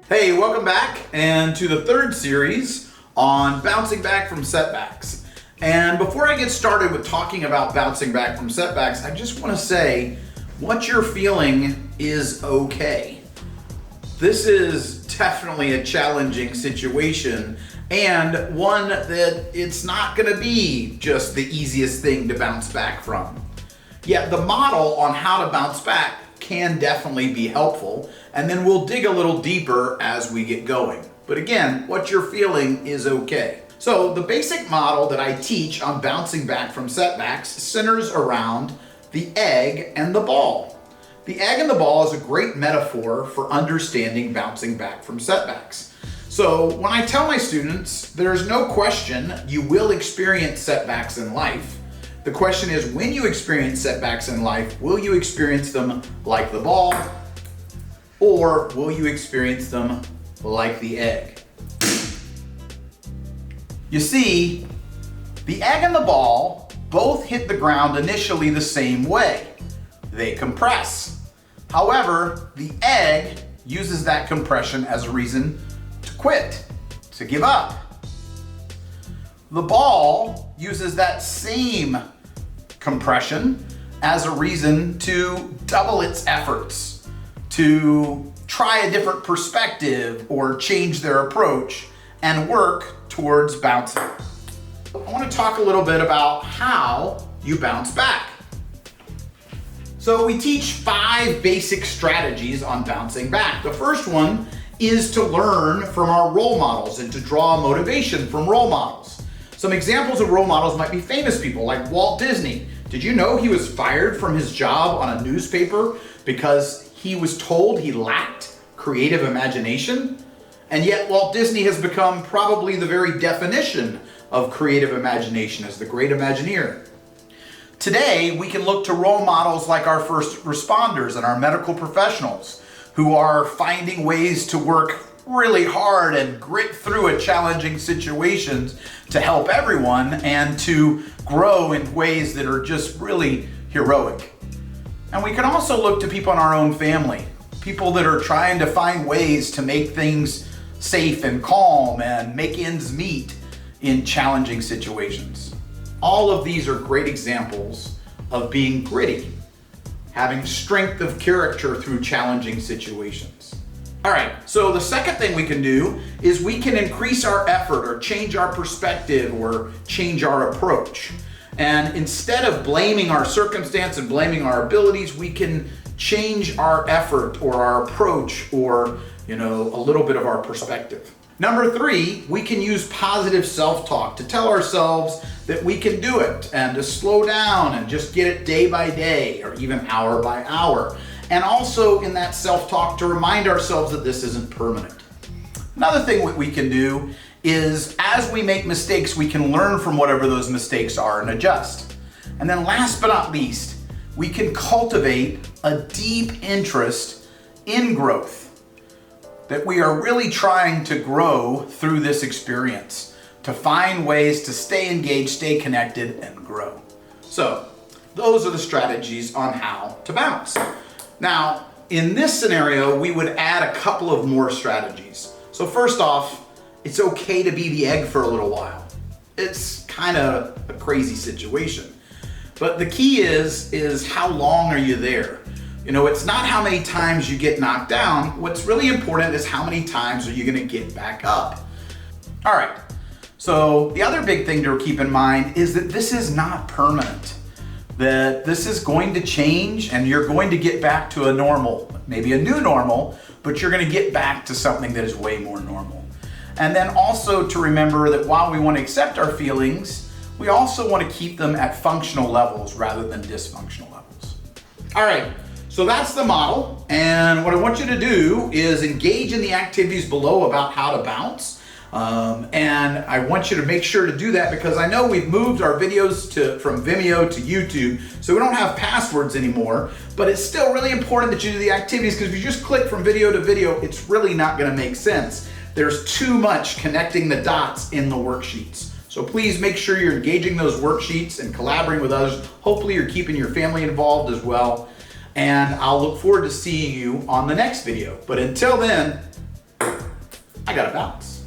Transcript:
Hey, welcome back and to the third series on bouncing back from setbacks. And before I get started with talking about bouncing back from setbacks, I just want to say what you're feeling is okay. This is definitely a challenging situation and one that it's not going to be just the easiest thing to bounce back from. Yet the model on how to bounce back can definitely be helpful, and then we'll dig a little deeper as we get going. But again, what you're feeling is okay. So the basic model that I teach on bouncing back from setbacks centers around the egg and the ball. The egg and the ball is a great metaphor for understanding bouncing back from setbacks. So when I tell my students, there's no question you will experience setbacks in life. The question is, when you experience setbacks in life, will you experience them like the ball, or will you experience them like the egg? You see, the egg and the ball both hit the ground initially the same way. They compress. However, the egg uses that compression as a reason to quit, to give up. The ball uses that same compression as a reason to double its efforts, to try a different perspective or change their approach and work towards bouncing. I want to talk a little bit about how you bounce back. So we teach 5 basic strategies on bouncing back. The first one is to learn from our role models and to draw motivation from role models. Some examples of role models might be famous people like Walt Disney. Did you know he was fired from his job on a newspaper because he was told he lacked creative imagination? And yet Walt Disney has become probably the very definition of creative imagination as the great Imagineer. Today, we can look to role models like our first responders and our medical professionals who are finding ways to work really hard and grit through a challenging situations to help everyone and to grow in ways that are just really heroic. And we can also look to people in our own family, people that are trying to find ways to make things safe and calm and make ends meet in challenging situations. All of these are great examples of being gritty, having strength of character through challenging situations. All right, so the second thing we can do is we can increase our effort or change our perspective or change our approach. And instead of blaming our circumstance and blaming our abilities, we can change our effort or our approach or, a little bit of our perspective. Number 3, we can use positive self-talk to tell ourselves that we can do it and to slow down and just get it day by day or even hour by hour. And also in that self-talk to remind ourselves that this isn't permanent. Another thing that we can do is as we make mistakes, we can learn from whatever those mistakes are and adjust. And then last but not least, we can cultivate a deep interest in growth, that we are really trying to grow through this experience, to find ways to stay engaged, stay connected, and grow. So those are the strategies on how to bounce. Now, in this scenario, we would add a couple of more strategies. So first off, it's okay to be the egg for a little while. It's kind of a crazy situation. But the key is how long are you there? It's not how many times you get knocked down. What's really important is how many times are you gonna get back up? All right, so the other big thing to keep in mind is that this is not permanent. That this is going to change and you're going to get back to a normal, maybe a new normal, but you're going to get back to something that is way more normal. And then also to remember that while we want to accept our feelings, we also want to keep them at functional levels rather than dysfunctional levels. All right, so that's the model. And what I want you to do is engage in the activities below about how to bounce. And I want you to make sure to do that because I know we've moved our videos from Vimeo to YouTube, so we don't have passwords anymore, but it's still really important that you do the activities because if you just click from video to video, it's really not going to make sense. There's too much connecting the dots in the worksheets. So please make sure you're engaging those worksheets and collaborating with others. Hopefully you're keeping your family involved as well. And I'll look forward to seeing you on the next video. But until then, gotta bounce.